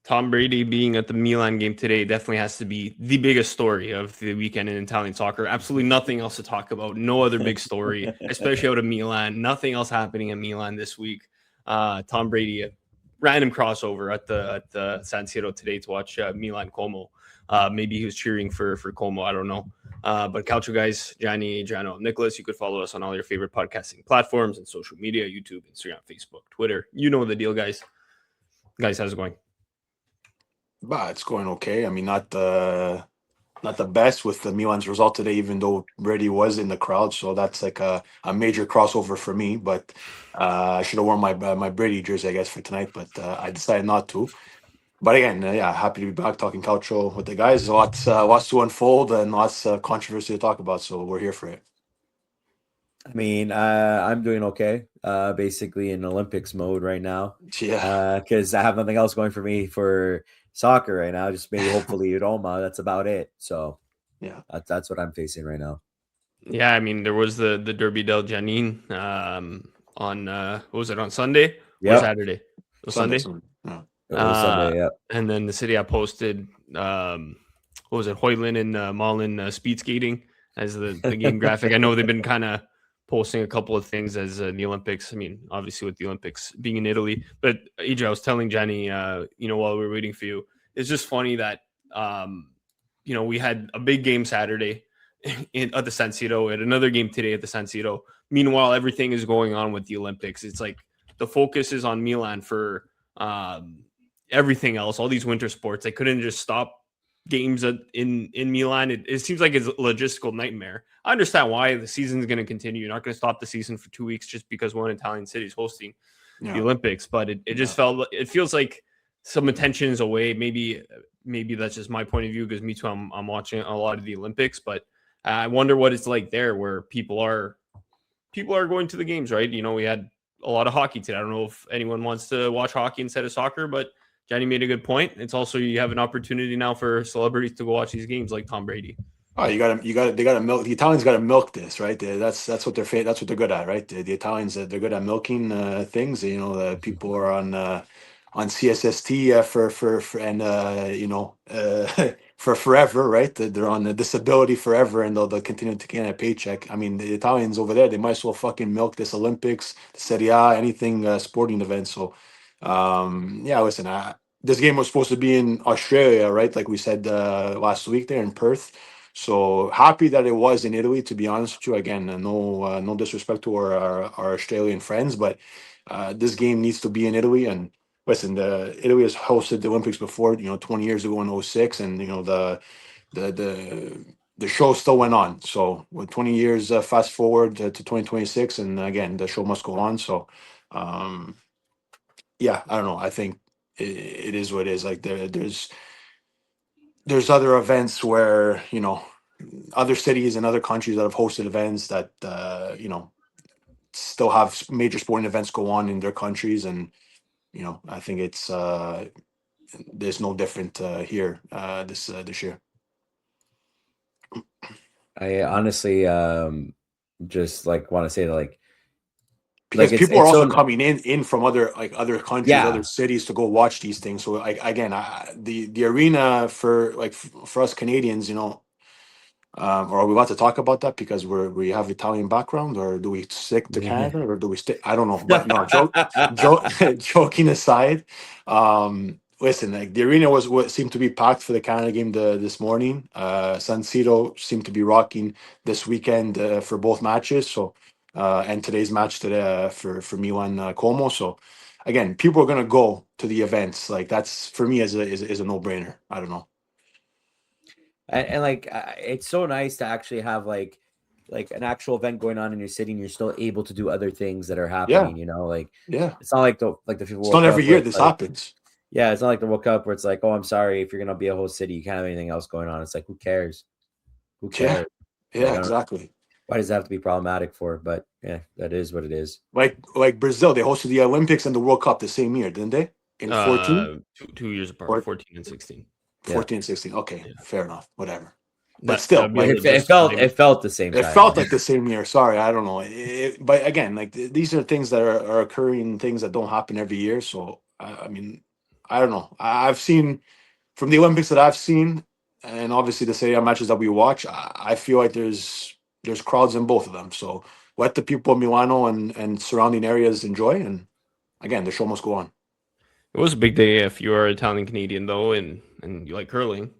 Tom Brady being at the Milan game today definitely has to be the biggest story of the weekend in Italian soccer. Absolutely nothing else to talk about. No other big story, especially out of Milan. Nothing else happening in Milan this week. Tom Brady, a random crossover at the San Siro today to watch Milan Como. Maybe he was cheering for Como. I don't know. But Calcio guys, Gianni, Giano, Nicholas, you could follow us on all your favorite podcasting platforms and social media, YouTube, Instagram, Facebook, Twitter. You know the deal, guys. Guys, how's it going? But it's going okay. I mean, not the best with the Milan's result today, even though Brady was in the crowd. So that's like a major crossover for me. But I should have worn my Brady jersey, I guess, for tonight. But I decided not to. But again, yeah, happy to be back talking culture with the guys. Lots to unfold and lots of controversy to talk about. So we're here for it. I mean, I'm doing okay. Basically in Olympics mode right now. Yeah. Because I have nothing else going for me for soccer right now. Just maybe hopefully Roma. That's about it. So Yeah, that's what I'm facing right now. Yeah, I mean, there was the Derby del Janin on what was it, on Sunday or Saturday? It was Sunday. Yeah. It was Sunday, yeah. And then the SerieA posted what was it, Hoyland and Mullen speed skating as the game graphic. I know they've been kind of posting a couple of things as the Olympics. I mean, obviously with the Olympics being in Italy, but AJ, I was telling Jenny, while we were waiting for you, it's just funny that we had a big game Saturday at the San Siro, and another game today at the San Siro. Meanwhile, everything is going on with the Olympics. It's like the focus is on Milan for everything else, all these winter sports. They couldn't just stop games in Milan. It seems like it's a logistical nightmare. I understand why the season is going to continue. You're not going to stop the season for 2 weeks just because one Italian city is hosting the Olympics. But it just it feels like some attention is away. Maybe that's just my point of view because me too, I'm watching a lot of the Olympics, but I wonder what it's like there where people are going to the games, right? We had a lot of hockey today. I don't know if anyone wants to watch hockey instead of soccer, but Johnny made a good point. It's also, you have an opportunity now for celebrities to go watch these games like Tom Brady. Oh, they got to milk. The Italians got to milk this, right? That's what they're good at, right? The Italians, they're good at milking things. The people are on CSST for forever, right? They're on disability forever, and they'll continue to get a paycheck. I mean, the Italians over there, they might as well fucking milk this Olympics, the Serie A, anything sporting event. So, yeah, listen, this game was supposed to be in Australia, right? Like we said last week there in Perth. So happy that it was in Italy. To be honest with you, again, no disrespect to our Australian friends, but this game needs to be in Italy. And listen, Italy has hosted the Olympics before, 20 years ago in 06, and the show still went on. So with 20 years fast forward to 2026, and again, the show must go on. So yeah, I don't know. I think it is what it is. Like there's other events where other cities and other countries that have hosted events that still have major sporting events go on in their countries, and I think it's there's no different here this year. I honestly just want to say that because people are also coming in from other countries, other cities to go watch these things. So the arena for us Canadians, are we about to talk about that because we have Italian background, or do we stick to Canada, or do we stick? I don't know, but no, joking aside, listen, the arena was what seemed to be packed for the Canada game this morning. San Siro seemed to be rocking this weekend for both matches. So. And today's match today for Milan Como. So again, people are gonna go to the events. Like that's for me is a no brainer. I don't know. And it's so nice to actually have like an actual event going on in your city, and you're still able to do other things that are happening. Yeah. It's not like the FIFA. It's not every year this happens. Yeah, it's not like the World Cup where it's like, oh, I'm sorry if you're gonna be a host city, you can't have anything else going on. It's like, who cares? Who cares? Yeah, exactly. Why does it have to be problematic for? But yeah, that is what it is. Like Brazil, they hosted the Olympics and the World Cup the same year, didn't they? In 14? 2 years apart, 14 and 16. 14 and 16. Okay, fair enough. Whatever. But still, it felt the same time. It felt like the same year. Sorry, I don't know. But again, these are things that are occurring, things that don't happen every year. So, I mean, I don't know. I've seen from the Olympics that I've seen, and obviously the Serie A matches that we watch, I feel like there's crowds in both of them. So let the people of Milano and surrounding areas enjoy, and again, the show must go on. It was a big day if you are Italian Canadian though, and you like curling.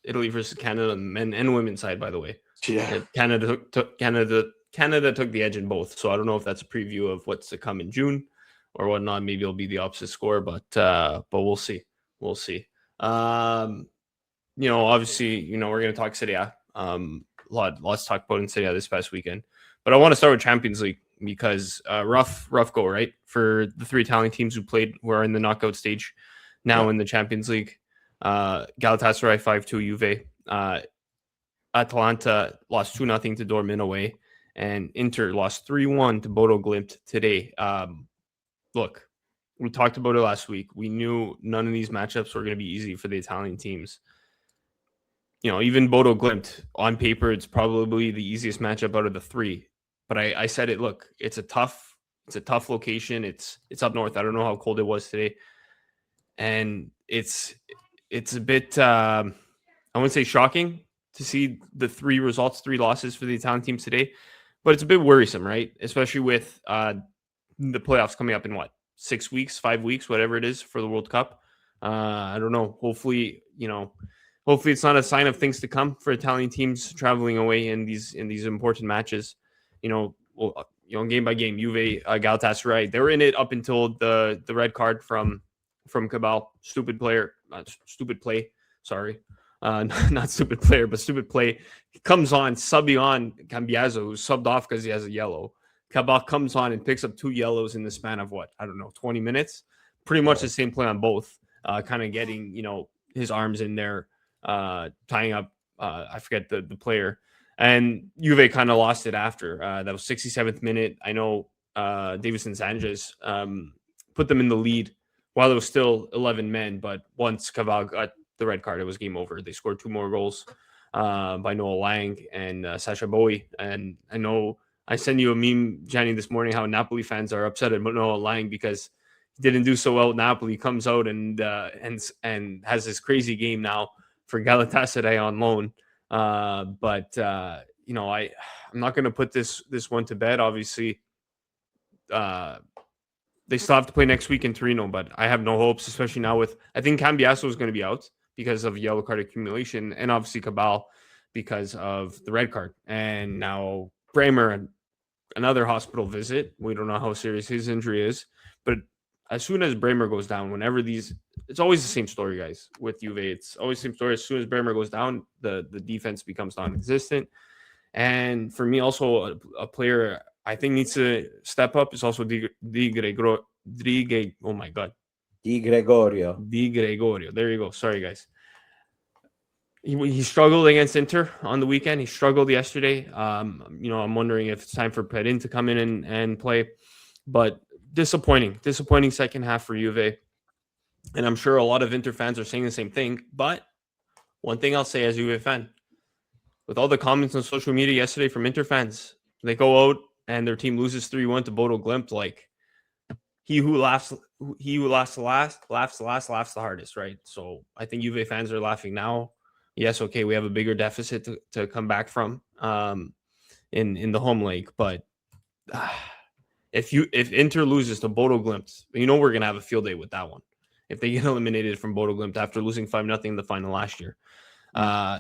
Italy versus Canada, men and women's side, by the way. Yeah, Canada took the edge in both. So I don't know if that's a preview of what's to come in June or whatnot. Maybe it'll be the opposite score, but we'll see. We'll see. Obviously, we're going to talk Serie A. Lots to talk about in Serie A this past weekend. But I want to start with Champions League because rough go, right? For the 3 Italian teams who are in the knockout stage now in the Champions League. Galatasaray 5-2 Juve. Atalanta lost 2-0 to Dortmund away. And Inter lost 3-1 to Bodo Glimt today. Look, we talked about it last week. We knew none of these matchups were going to be easy for the Italian teams. Even Bodo Glimt, on paper, it's probably the easiest matchup out of the 3. But I said it, look, it's a tough location. It's up north. I don't know how cold it was today. And it's a bit, I wouldn't say shocking to see the 3 losses for the Italian teams today. But it's a bit worrisome, right? Especially with the playoffs coming up in 6 weeks, 5 weeks, whatever it is for the World Cup. I don't know. Hopefully it's not a sign of things to come for Italian teams traveling away in these important matches. Game by game, Juve, Galatasaray, they were in it up until the red card from Cabal. Stupid play. Sorry, not stupid player, but stupid play. He comes on, subbing on Cambiaso, who's subbed off because he has a yellow. Cabal comes on and picks up 2 yellows in the span of 20 minutes. Pretty much the same play on both. Kind of getting his arms in there. Tying up I forget the player, and Juve kind of lost it after that was 67th minute. I know Davison Sanchez put them in the lead while it was still 11 men, but once Cabal got the red card, it was game over. They scored 2 more goals by Noah Lang and Sacha Boey. And I know I sent you a meme, Jenny, this morning how Napoli fans are upset at Noah Lang because he didn't do so well at Napoli. Comes out and has this crazy game now for Galatasaray on loan. I'm not going to put this one to bed. Obviously, they still have to play next week in Torino, but I have no hopes, especially now I think Cambiaso is going to be out because of yellow card accumulation, and obviously Cabal because of the red card. And now Bremer, another hospital visit. We don't know how serious his injury is, but as soon as Bremer goes down, it's always the same story, guys, with Juve. It's always the same story. As soon as Bremer goes down, the defense becomes non-existent. And for me, also, a player I think needs to step up is also Di Gregorio. There you go. Sorry, guys. He struggled against Inter on the weekend. He struggled yesterday. I'm wondering if it's time for Perin to come in and play. But disappointing second half for Juve. And I'm sure a lot of Inter fans are saying the same thing. But one thing I'll say as a Juve fan, with all the comments on social media yesterday from Inter fans, they go out and their team loses 3-1 to Bodo Glimt. Like, he who laughs the hardest, right? So I think Juve fans are laughing now. Yes, okay, we have a bigger deficit to come back from in the home leg, but if Inter loses to Bodo Glimt, we're gonna have a field day with that one. If they get eliminated from Bodo Glimt after losing 5-0 in the final last year, I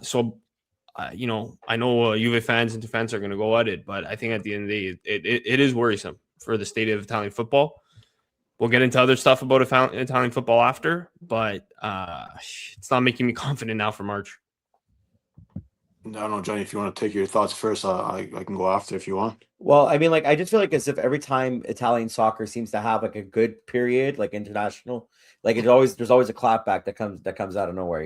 know Juve fans and fans are gonna go at it, but I think at the end of the day, it is worrisome for the state of Italian football. We'll get into other stuff about Italian football after, but it's not making me confident now for March. I don't know, Johnny, if you want to take your thoughts first, I can go after if you want. Well, I mean, I just feel like as if every time Italian soccer seems to have a good period, international, there's always a clapback that comes out of nowhere.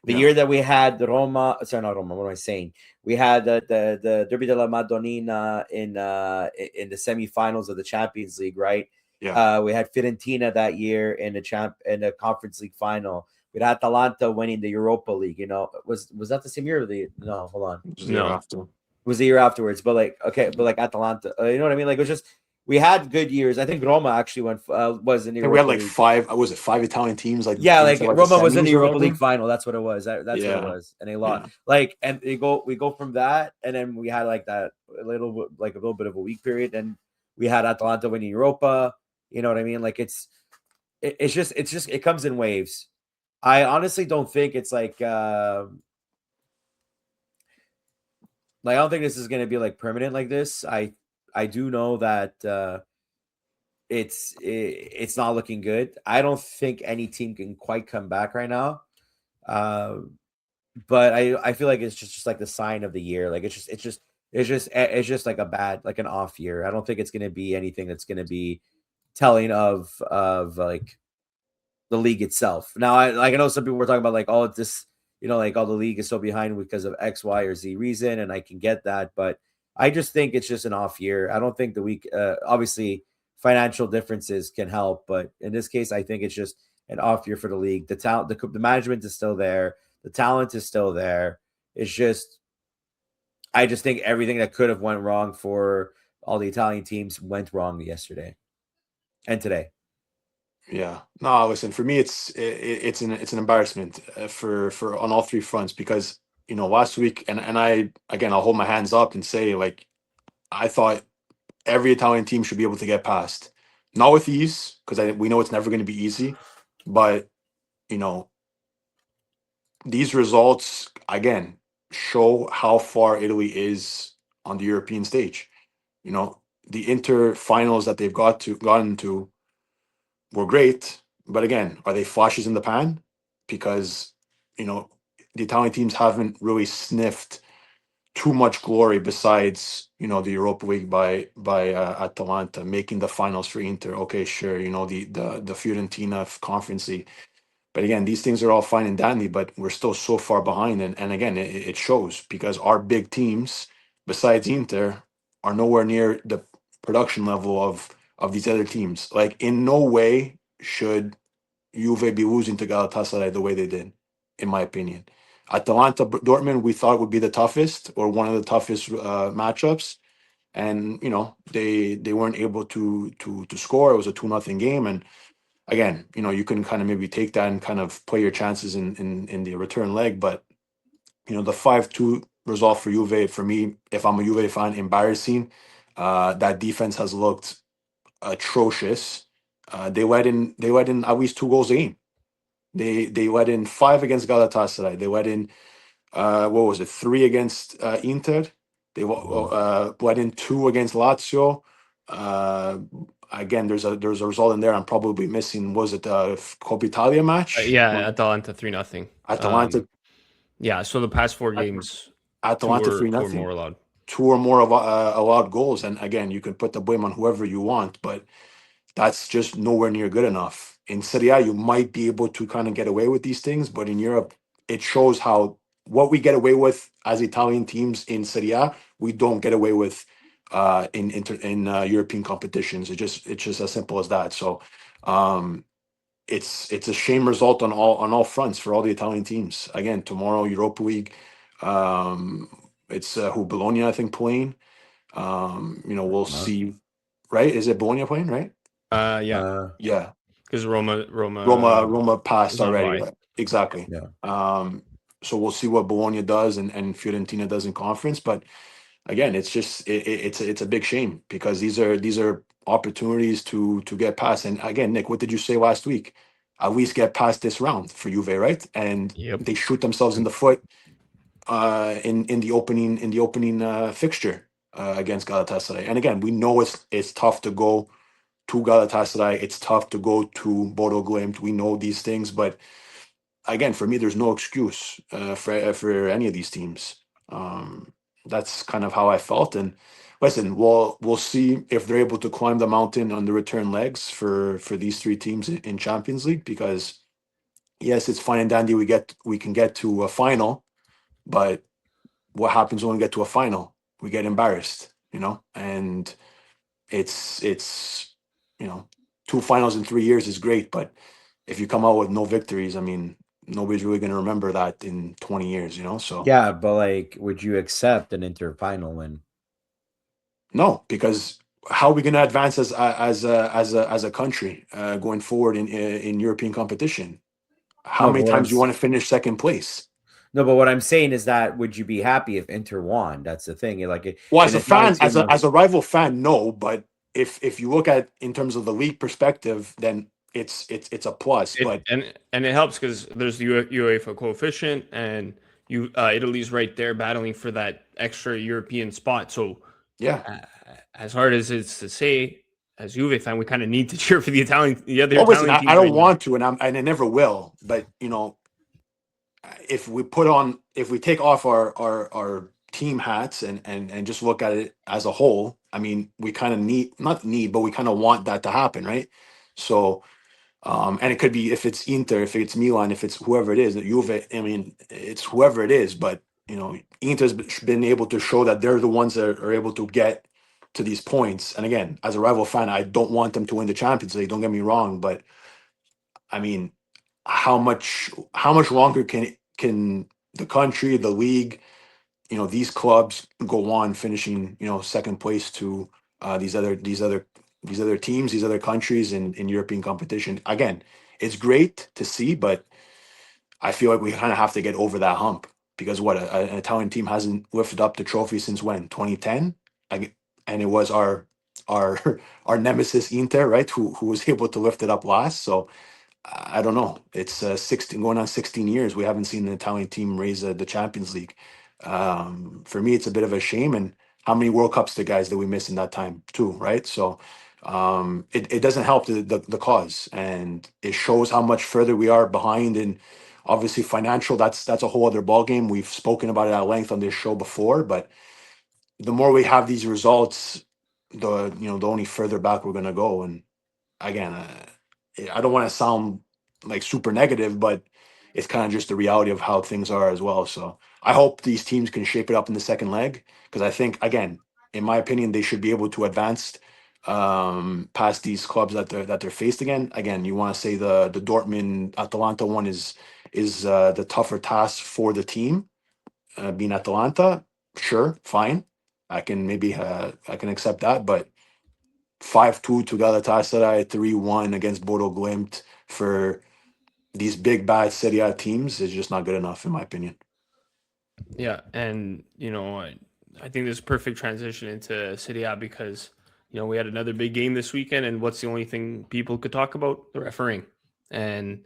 The year that we had the Roma, sorry, not Roma. What am I saying? We had the Derby della Madonnina in the semifinals of the Champions League, right? Yeah. We had Fiorentina that year in the Conference League final. With Atalanta winning the Europa League, was that the same year? No, hold on. It was the year after. It was the year afterwards, but Atalanta, you know what I mean? It was just we had good years. I think Roma actually was in the Europa we had like League. 5 Italian teams. Like like like Roma was in the Europa League final. That's what it was. That's what it was, and they lost. And we go from that, and then we had like that a little bit of a weak period, and we had Atalanta winning Europa. You know what I mean? Like it's just it comes in waves. I honestly don't think it's like I don't think this is going to be like permanent like this. I do know that it's not looking good. I don't think any team can quite come back right now. But I feel like it's just like the sign of the year. Like it's just like a bad, like an off year. I don't think it's going to be anything that's going to be telling of like the league itself. Now I know some people were talking about like, oh, this, like, all the league is so behind because of X, Y, or Z reason, and I can get that, but I just think it's just an off year. I don't think the week, obviously financial differences can help, but in this case, I think it's just an off year for the league. The talent, the management is still there. The talent is still there. It's just, I just think everything that could have went wrong for all the Italian teams went wrong yesterday and today. Yeah. No, listen, for me, it's an embarrassment for on all three fronts, because last week, and I'll hold my hands up and say, like, I thought every Italian team should be able to get past, not with ease, because we know it's never going to be easy, but these results again show how far Italy is on the European stage. The Inter finals that they've gotten to were great, but again, are they flashes in the pan? Because the Italian teams haven't really sniffed too much glory besides the Europa League by Atalanta, making the finals for Inter. Okay, sure, the Fiorentina Conference League, but again, these things are all fine and dandy, but we're still so far behind, and again, it shows, because our big teams besides Inter are nowhere near the production level of these other teams. Like, in no way should Juve be losing to Galatasaray the way they did, in my opinion. Atalanta Dortmund, we thought would be the toughest, or one of the toughest matchups, and they weren't able to score. It was a 2-0 game, and again, you can kind of maybe take that and kind of play your chances in the return leg, but the 5-2 result for Juve, for me, if I'm a Juve fan, embarrassing. That defense has looked atrocious. They let in at least 2 goals a game. They let in 5 against Galatasaray. They let in 3 against Inter. They let in 2 against Lazio. Again, there's a result in there I'm probably missing. Was it the Coppa Italia match? Atalanta 3-0. Atalanta. So the past 4 games, Atalanta 3-0. 2 or more allowed. 2 or more allowed goals, and again, you can put the blame on whoever you want, but that's just nowhere near good enough. In Serie A, you might be able to kind of get away with these things, but in Europe, it shows how what we get away with as Italian teams in Serie A, we don't get away with in European competitions. It's just as simple as that. So it's a shame result on all fronts for all the Italian teams. Again, tomorrow, Europa League. It's who Bologna, I think, playing. We'll see. Right? Is it Bologna playing? Right? Yeah. Because Roma passed already. Right? Exactly. Yeah. So we'll see what Bologna does and Fiorentina does in conference. But again, it's just it's a big shame, because these are opportunities to get past. And again, Nick, what did you say last week? At least get past this round for Juve, right? And they shoot themselves in the foot in the opening fixture against Galatasaray. And again, we know it's tough to go to Galatasaray. It's tough to go to Bodo Glimt. We know these things, but again, for me, there's no excuse for any of these teams. That's kind of how I felt. And listen, we'll see if they're able to climb the mountain on the return legs for these 3 teams in Champions League, because yes, it's fine and dandy. We can get to a final, but what happens when we get to a final? We get embarrassed, and it's 2 finals in 3 years is great, but if you come out with no victories, I mean, nobody's really going to remember that in 20 years, so. Yeah, but like, would you accept an Inter final win? No, because how are we going to advance as a country going forward in European competition? How many times do you want to finish second place? No, but what I'm saying is that would you be happy if Inter won? That's the thing. Like, well, as a fan, as a rival fan, no. But if you look at in terms of the league perspective, then it's a plus. But and it helps because there's the UEFA coefficient, and Italy's right there battling for that extra European spot. So yeah, as hard as it's to say, as Juve fan, we kind of need to cheer for the other Italian teams. I don't want to, and I never will. But if we take off our team hats and just look at it as a whole, I mean, we kind of but we kind of want that to happen, right? So, and it could be if it's Inter, if it's Milan, if it's whoever it is, Juve. I mean, it's whoever it is, but Inter's been able to show that they're the ones that are able to get to these points. And again, as a rival fan, I don't want them to win the Champions League. Don't get me wrong, but I mean, how much longer can the country, the league, these clubs go on finishing, second place to these other teams, these other countries in European competition? Again, it's great to see, but I feel like we kind of have to get over that hump because an Italian team hasn't lifted up the trophy since when? 2010, and it was our nemesis Inter, right? Who was able to lift it up last. So I don't know. It's 16 going on 16 years. We haven't seen an Italian team raise the Champions League. For me, it's a bit of a shame. And how many World Cups the guys that we missed in that time too, right? So it doesn't help the cause, and it shows how much further we are behind. And obviously, financial that's a whole other ballgame. We've spoken about it at length on this show before, but the more we have these results, the only further back we're gonna go. And again, I don't want to sound like super negative, but it's kind of just the reality of how things are as well. So I hope these teams can shape it up in the second leg, because I think, again, in my opinion, they should be able to advance past these clubs that they're faced again. Again, you want to say the Dortmund Atalanta one is the tougher task for the team, being Atalanta. Sure, fine. I can accept that, but 5-2 to Galatasaray, 3-1 against Bodo Glimt for these big bad Serie A teams is just not good enough, in my opinion. Yeah, and I think this is a perfect transition into Serie A because we had another big game this weekend, and what's the only thing people could talk about? The refereeing. And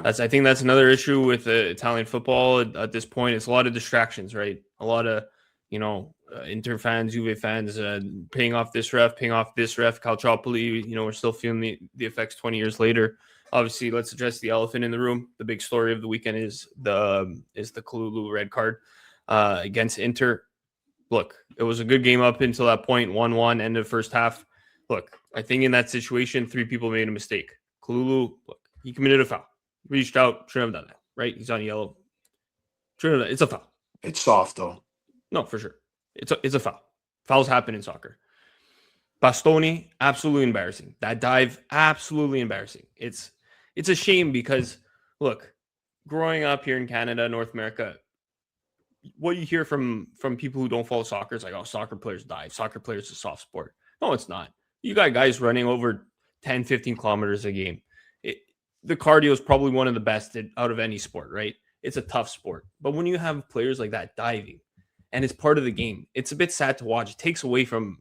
I think that's another issue with Italian football at this point. It's a lot of distractions, right? A lot of Inter fans, Juve fans, paying off this ref, Calciopoli. We're still feeling the effects 20 years later. Obviously, let's address the elephant in the room. The big story of the weekend is the Kalulu red card against Inter. Look, it was a good game up until that point, 1-1, end of first half. Look, I think in that situation, 3 people made a mistake. Kalulu, look, he committed a foul. Reached out, shouldn't have done that, right? He's on yellow. It's a foul. It's soft, though. No, for sure. It's a foul. Fouls happen in soccer. Bastoni, absolutely embarrassing. That dive, absolutely embarrassing. It's a shame because, look, growing up here in Canada, North America, what you hear from people who don't follow soccer is like, oh, soccer players dive. Soccer players are a soft sport. No, it's not. You got guys running over 10, 15 kilometers a game. The cardio is probably one of the best out of any sport, right? It's a tough sport. But when you have players like that diving, and it's part of the game, it's a bit sad to watch. It takes away from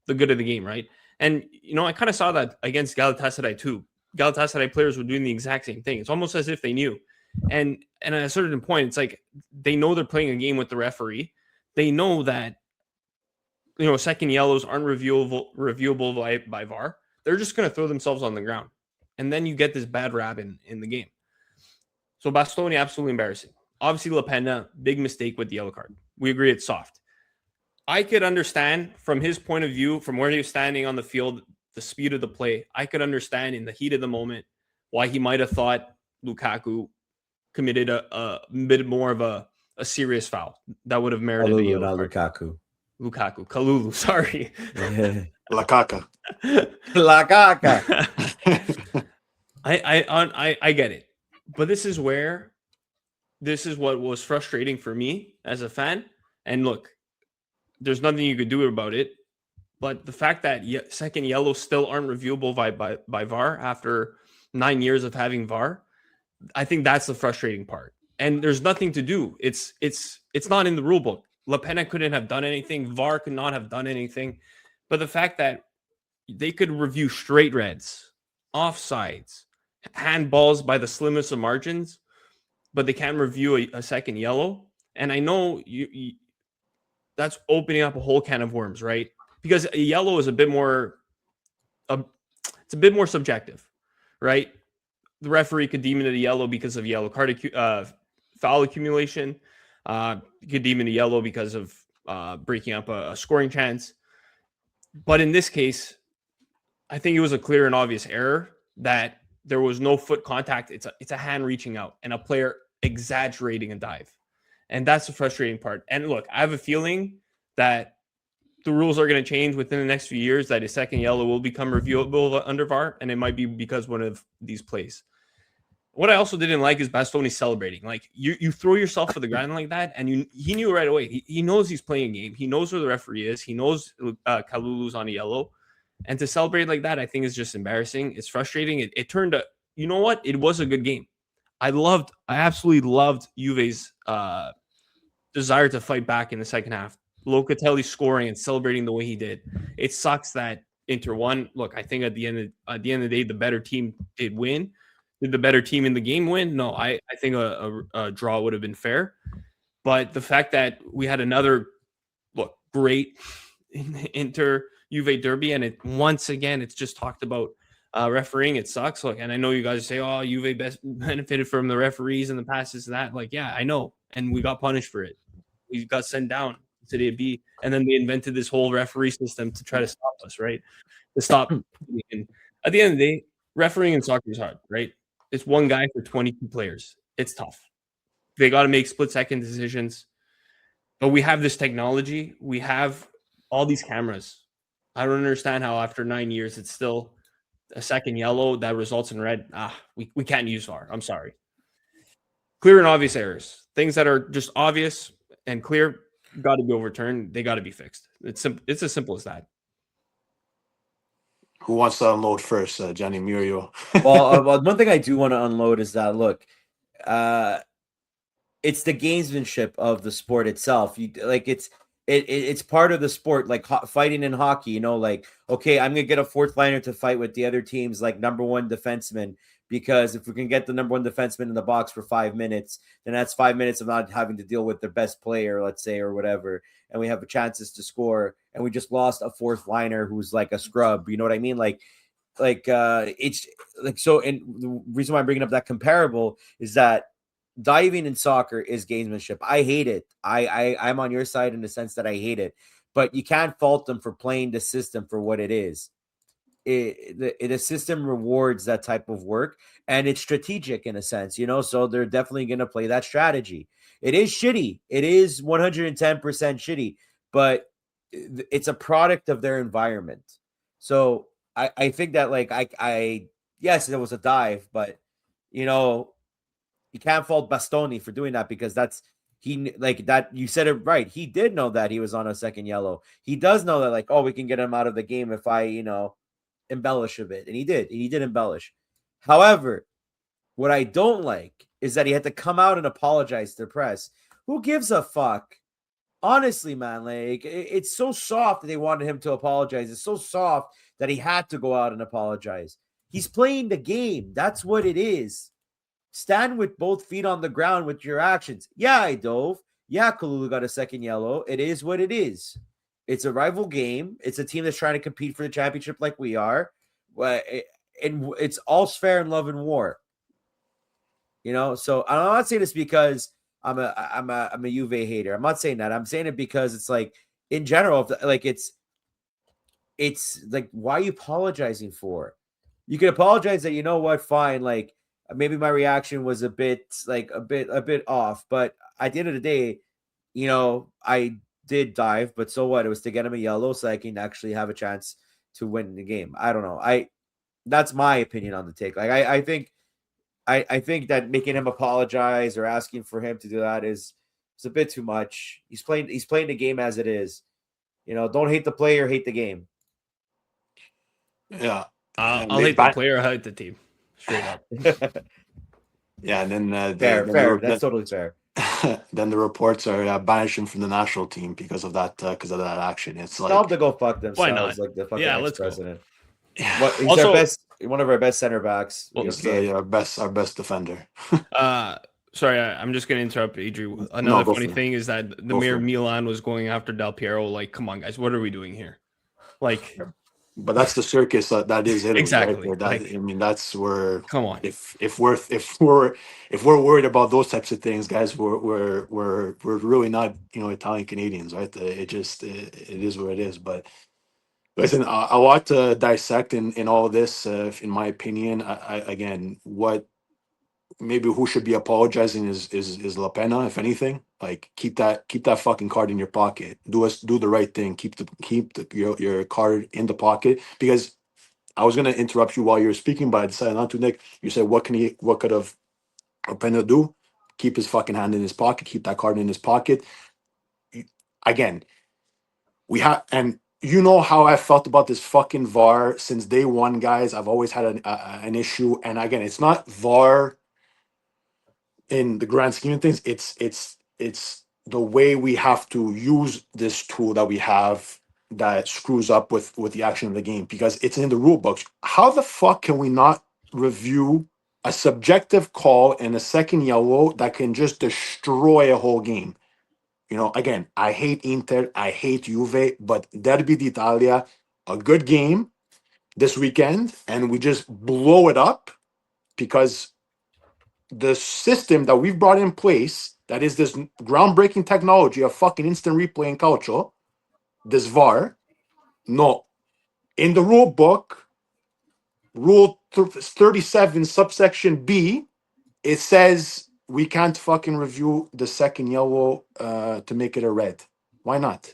the good of the game, right? And, I kind of saw that against Galatasaray too. Galatasaray players were doing the exact same thing. It's almost as if they knew. And at a certain point, it's like they know they're playing a game with the referee. They know that, second yellows aren't reviewable by VAR. They're just going to throw themselves on the ground. And then you get this bad rap in the game. So Bastoni, absolutely embarrassing. Obviously, Lapena, big mistake with the yellow card. We agree it's soft. I could understand from his point of view, from where he was standing on the field, the speed of the play. I could understand in the heat of the moment why he might have thought Lukaku committed a bit more of a serious foul that would have merited a yellow card. Kalulu, sorry. Lakaka. I get it. But this is what was frustrating for me as a fan. And look, there's nothing you could do about it. But the fact that second yellows still aren't reviewable by VAR after 9 years of having VAR, I think that's the frustrating part. And there's nothing to do. It's not in the rule book. La Pena couldn't have done anything. VAR could not have done anything. But the fact that they could review straight reds, offsides, handballs by the slimmest of margins, but they can't review a second yellow. And I know you that's opening up a whole can of worms, right? Because a yellow is a bit more subjective, right? The referee could deem it a yellow because of yellow card foul accumulation. Could deem it a yellow because of breaking up a scoring chance. But in this case, I think it was a clear and obvious error that there was no foot contact. It's a hand reaching out and a player exaggerating a dive. And that's the frustrating part. And look, I have a feeling that the rules are going to change within the next few years, that a second yellow will become reviewable under VAR, and it might be because one of these plays. What I also didn't like is Bastoni celebrating. Like, you throw yourself to the ground like that, and he knew right away. He knows he's playing a game. He knows where the referee is. He knows Kalulu's on a yellow. And to celebrate like that, I think is just embarrassing. It's frustrating. It turned out, you know what? It was a good game. I absolutely loved Juve's desire to fight back in the second half. Locatelli scoring and celebrating the way he did. It sucks that Inter won. Look, I think at the end of the day, the better team did win. Did the better team in the game win? No, I think a draw would have been fair. But the fact that we had another great Inter Juve derby, and once again it's just talked about refereeing. It sucks. Look, and I know you guys say, "Oh, Juve best benefited from the referees and the passes and that." Like, yeah, I know, and we got punished for it. We got sent down to Serie B, and then they invented this whole referee system to try to stop us, right? To stop. And at the end of the day, refereeing in soccer is hard, right? It's one guy for 22 players. It's tough. They got to make split-second decisions. But we have this technology. We have all these cameras. I don't understand how after 9 years it's still a second yellow that results in red. We can't use VAR. I'm sorry. Clear and obvious errors. Things that are just obvious and clear got to be overturned. They got to be fixed. It's as simple as that. Who wants to unload first? Gianni Muriel. well, one thing I do want to unload is that, look, it's the gamesmanship of the sport itself. It's part of the sport, like fighting in hockey. Like, okay, I'm gonna get a fourth liner to fight with the other team's like number one defenseman, because if we can get the number one defenseman in the box for 5 minutes, then that's 5 minutes of not having to deal with their best player, let's say, or whatever, and we have chances to score. And we just lost a fourth liner who's like a scrub. You know what I mean? It's like so. And the reason why I'm bringing up that comparable is that diving in soccer is gamesmanship. I hate it. I'm on your side in the sense that I hate it, but you can't fault them for playing the system for what it is. The system rewards that type of work, and it's strategic in a sense, so they're definitely going to play that strategy. It is shitty. It is 110% shitty, but it's a product of their environment. So I think that, like, yes, it was a dive, but you can't fault Bastoni for doing that, because you said it right. He did know that he was on a second yellow. He does know that, like, oh, we can get him out of the game if I, embellish a bit. And he did embellish. However, what I don't like is that he had to come out and apologize to the press. Who gives a fuck? Honestly, man, like, it's so soft that they wanted him to apologize. It's so soft that he had to go out and apologize. He's playing the game. That's what it is. Stand with both feet on the ground with your actions. Yeah, I dove. Yeah, Kalulu got a second yellow. It is what it is. It's a rival game. It's a team that's trying to compete for the championship like we are. And it's all fair in love and war. So I'm not saying this because I'm a Juve hater. I'm not saying that. I'm saying it because it's like, in general, it's like, why are you apologizing for? You can apologize that, what, fine, like, maybe my reaction was a bit off, but at the end of the day, I did dive, but so what? It was to get him a yellow so I can actually have a chance to win the game. I don't know. That's my opinion on the take. Like, I think that making him apologize or asking for him to do that is a bit too much. He's playing the game as it is. Don't hate the player, hate the game. Yeah. I'll hate the player, I'll hate the team. Straight up. Yeah, and then fair. That's totally fair. Then the reports are banishing from the national team because of that action. It's like, tell them to go fuck themselves. Why not? Like the fucking ex-president. He's also, our best, one of our best center backs. Our best defender. Sorry, I'm just gonna interrupt, Adri. Another funny thing is that the mayor of Milan was going after Del Piero. Like, come on, guys, what are we doing here? Like, but that's the circus that is Italy. Exactly. Right? I mean, that's where. Come on. If we're worried about those types of things, guys, we're really not Italian Canadians, right? It is what it is. But listen, a lot to dissect in all of this. In my opinion, again, who should be apologizing is La Pena, if anything. Like, keep that fucking card in your pocket. Do the right thing. Keep your card in the pocket, because I was gonna interrupt you while you were speaking, but I decided not to, Nick. You said what could have La Pena do? Keep his fucking hand in his pocket, keep that card in his pocket. Again, we have, and you know how I felt about this fucking VAR since day one, guys. I've always had an issue, and again, it's not VAR in the grand scheme of things. It's the way we have to use this tool that we have that screws up with the action of the game, because it's in the rule books. How the fuck can we not review a subjective call and a second yellow that can just destroy a whole game? Again, I hate Inter, I hate Juve, but Derby d'Italia, a good game this weekend, and we just blow it up because the system that we've brought in place, that is this groundbreaking technology of fucking instant replay in Calcio, this VAR, no. In the rule book, rule 37, subsection B, it says we can't fucking review the second yellow to make it a red. Why not?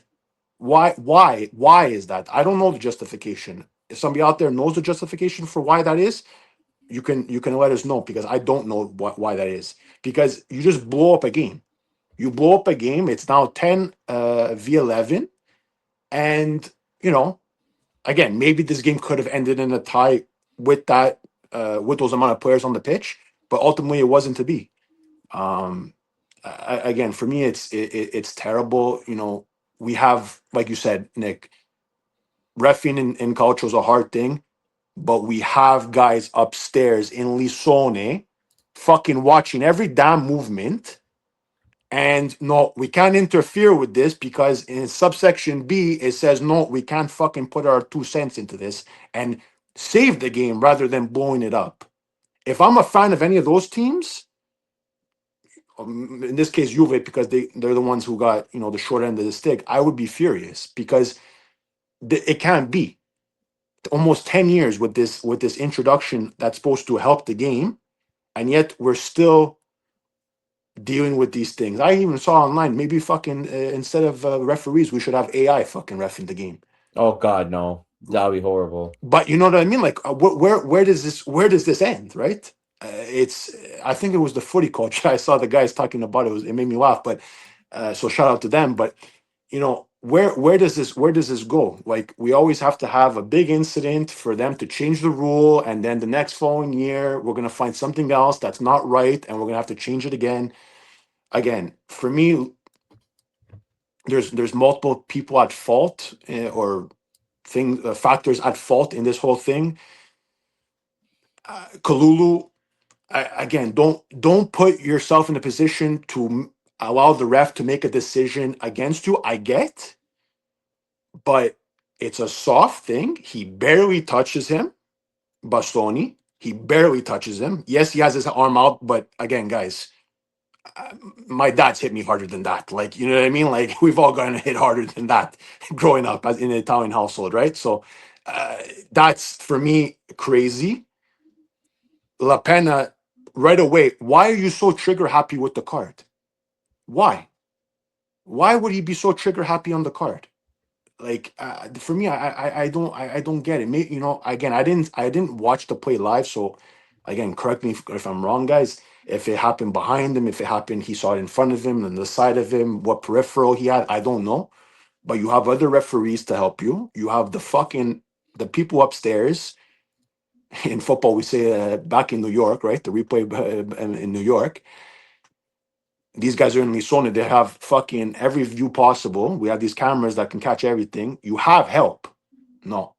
Why is that? I don't know the justification. If somebody out there knows the justification for why that is, you can let us know, because I don't know why that is. Because you just blow up a game. You blow up a game. It's now 10 v11, and again, maybe this game could have ended in a tie with that with those amount of players on the pitch, but ultimately it wasn't to be. Again, for me, it's terrible. We have, like you said, Nick, reffing in culture is a hard thing, but we have guys upstairs in Lisone fucking watching every damn movement. And no, we can't interfere with this because in subsection B, it says, no, we can't fucking put our 2 cents into this and save the game rather than blowing it up. If I'm a fan of any of those teams, in this case, Juve, because they're the ones who got, the short end of the stick, I would be furious, because it can't be. Almost 10 years with this introduction that's supposed to help the game, and yet we're still dealing with these things. I even saw online, maybe fucking instead of referees, we should have AI fucking reffing the game. Oh God, no, that'd be horrible. But you know what I mean? Like, where does this end? Right? I think it was the footy coach. I saw the guys talking about it. It made me laugh. But so shout out to them. But where does this go? Like, we always have to have a big incident for them to change the rule, and then the next following year we're gonna find something else that's not right, and we're gonna have to change it again. Again, for me, there's multiple people at fault, or factors at fault in this whole thing. Kalulu, again, don't put yourself in a position to allow the ref to make a decision against you. I get, but it's a soft thing. He barely touches him, Bastoni. He barely touches him. Yes, he has his arm out, but again, guys, my dad's hit me harder than that. Like, you know what I mean? Like, we've all gotten hit harder than that growing up as in an Italian household, right? So that's, for me, crazy. La Pena, right away, why are you so trigger happy with the card? Why would he be so trigger happy on the card? Like, for me, I don't get it. Maybe, again, I didn't watch the play live, so again, correct me if I'm wrong, guys. If it happened behind him, if it happened, he saw it in front of him, on the side of him, what peripheral he had, I don't know. But you have other referees to help you. You have the fucking the people upstairs in football, we say back in New York, right? The replay in New York. These guys are in Lisone. They have fucking every view possible. We have these cameras that can catch everything. You have help. No.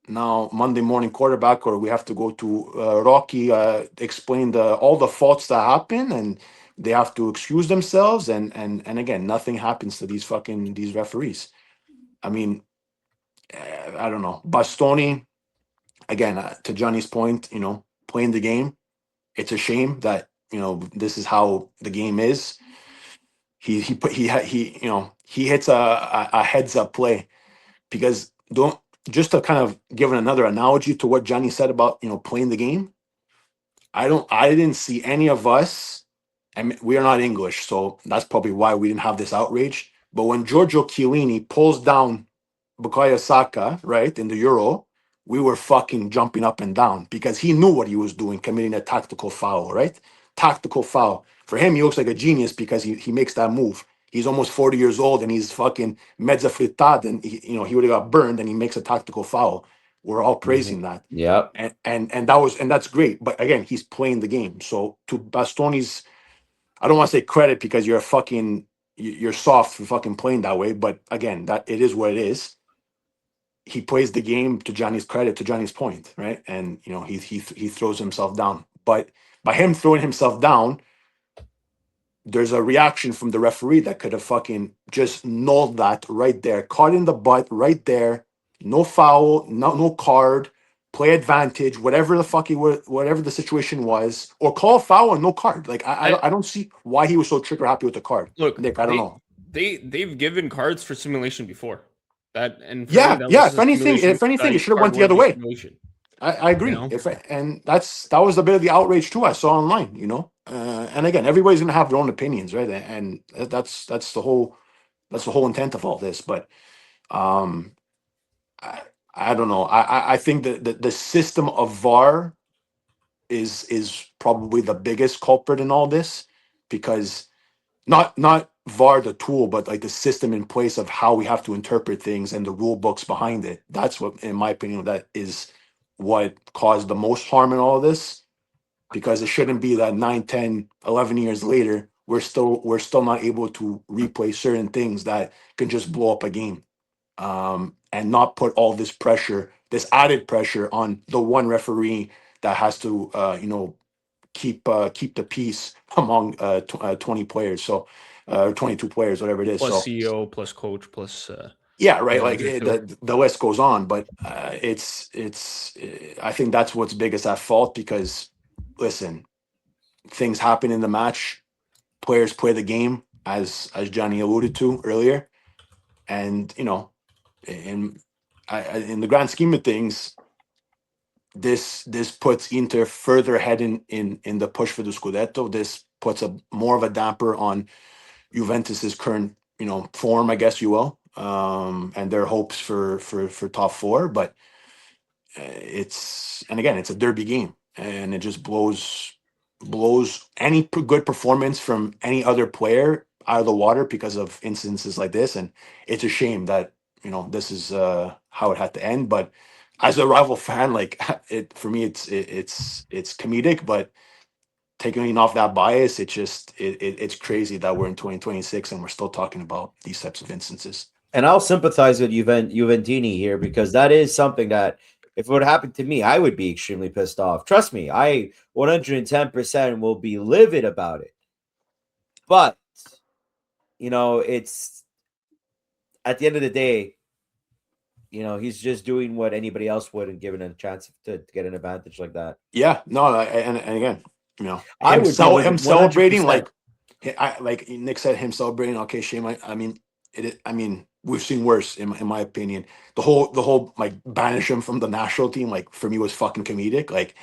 Now, Monday morning quarterback, or we have to go to Rocky, explain all the faults that happen, and they have to excuse themselves. And again, nothing happens to these referees. I mean, I don't know. Bastoni, again, to Johnny's point, playing the game. It's a shame that this is how the game is. He hits a heads up play, because just to kind of give another analogy to what Johnny said about playing the game. I didn't see any of us, and we are not English, so that's probably why we didn't have this outrage. But when Giorgio Chiellini pulls down Bukayo Saka, right, in the Euro, we were fucking jumping up and down, because he knew what he was doing, committing a tactical foul, right? Tactical foul. For him, he looks like a genius because he makes that move. He's almost 40 years old and he's fucking mezza frittata, and he would have got burned, and he makes a tactical foul. We're all praising that. Yeah. And that's great. But again, he's playing the game. So to Bastoni's, I don't want to say credit, because you're soft for fucking playing that way. But again, that it is what it is. He plays the game, to Johnny's credit, to Johnny's point, right? And he throws himself down. But by him throwing himself down, there's a reaction from the referee that could have fucking just nulled that right there, caught in the butt right there. No foul, no card, play advantage, whatever the fuck whatever the situation was, or call foul and no card. Like I don't see why he was so trigger happy with the card. Look, Nick, I don't know. They've given cards for simulation before. Yeah. If anything, it should have went the other way. I agree. That was a bit of the outrage too I saw online. And again, everybody's gonna have their own opinions, right? And that's the whole intent of all this. But I don't know. I think that the system of VAR is probably the biggest culprit in all this, because not VAR the tool, but like the system in place of how we have to interpret things and the rule books behind it. That's what, in my opinion, that is what caused the most harm in all of this, because it shouldn't be that 9, 10, 11 years later, we're still not able to replay certain things that can just blow up a game, and not put all this pressure, this added pressure on the one referee that has to, keep the peace among 20 players. So 22 players, whatever it is. Plus so CEO, plus coach, plus yeah, right. Like the list goes on, but it's I think that's what's biggest at fault, because listen, things happen in the match, players play the game, as Johnny alluded to earlier, and in the grand scheme of things, this puts Inter further ahead in the push for the Scudetto. This puts more of a damper on Juventus's current form, I guess you will, and their hopes for top four. But it's a derby game, and it just blows any good performance from any other player out of the water because of instances like this. And it's a shame that this is how it had to end. But as a rival fan, like it for me, it's comedic, but taking off that bias, it's crazy that we're in 2026 and we're still talking about these types of instances. And I'll sympathize with Juventini here, because that is something that, if it would happen to me, I would be extremely pissed off. Trust me, I 110% will be livid about it. But, it's at the end of the day, he's just doing what anybody else would and giving a chance to get an advantage like that. Yeah, no, and again, I would him celebrating 100%. like Nick said, him celebrating. Okay, shame. I mean, we've seen worse in my opinion. The whole like banish him from the national team, like for me was fucking comedic. Like,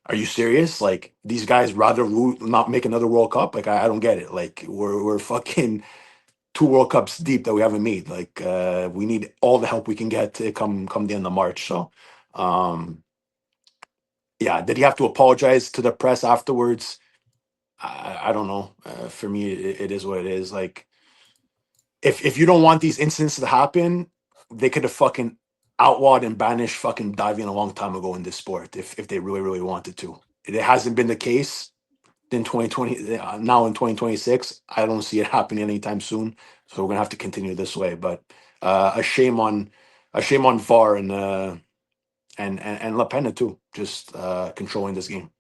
are you serious? Like, these guys rather not make another World Cup? Like, I don't get it. Like, we're fucking 2 World Cups deep that we haven't made. Like, we need all the help we can get to come the end of March. So, yeah, did he have to apologize to the press afterwards? I don't know. For me, it is what it is. Like, if you don't want these incidents to happen, they could have fucking outlawed and banished fucking diving a long time ago in this sport if they really, really wanted to. It hasn't been the case in 2020. Now in 2026, I don't see it happening anytime soon. So we're gonna have to continue this way. But a shame on VAR and La Pena too, just controlling this game.